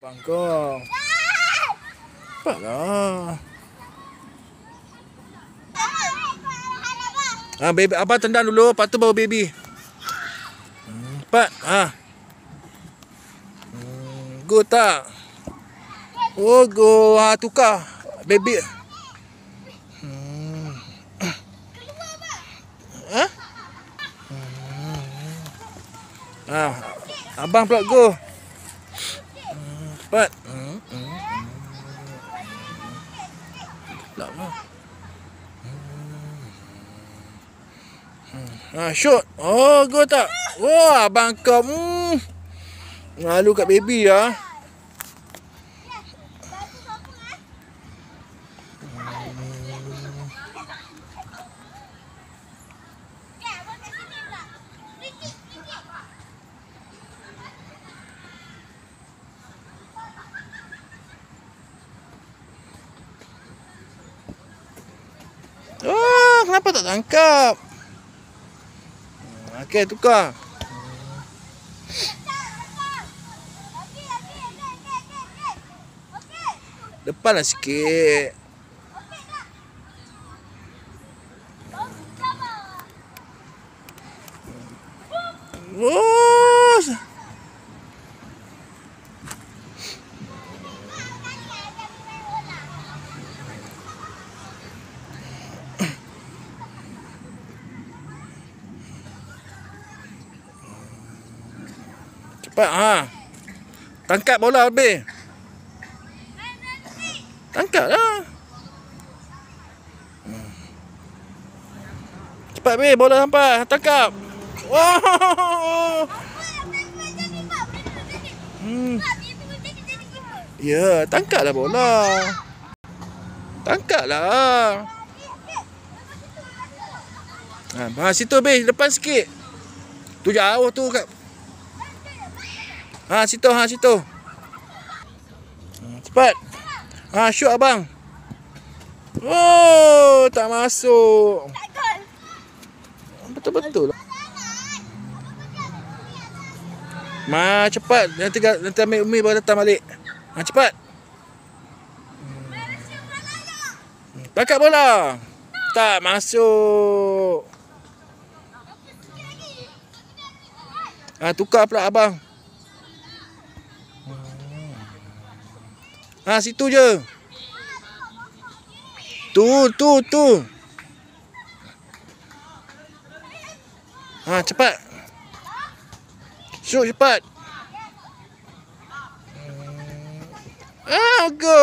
Bangkong. Cepatlah. Baby, abang tendang dulu, lepas tu baru baby. Cepat. Go tak? Oh, go. Tukar. Baby. Abang pula go. Cepat. Shoot. Oh, go tak? Wah, abang kau. Malu kat baby ya. Oh, kenapa tak tangkap? Okey, tukar. Depanlah sikit. Oh. Cepat Tangkap bola lebih. Tangkaplah. Cepat be, bola sampai. Tangkap. Wow. Ya, tangkaplah bola. Tangkaplah. Situ be, depan sikit. Tu jauh tu kat. Situ. Cepat. Shoot abang. Oh, tak masuk. Betul-betul. Cepat. Nanti ambil Umi baru datang balik. Cepat. Tangkap bola. Tak masuk. Tukar pula abang. Situ je. Tu. Cepat. Shoot cepat. Go.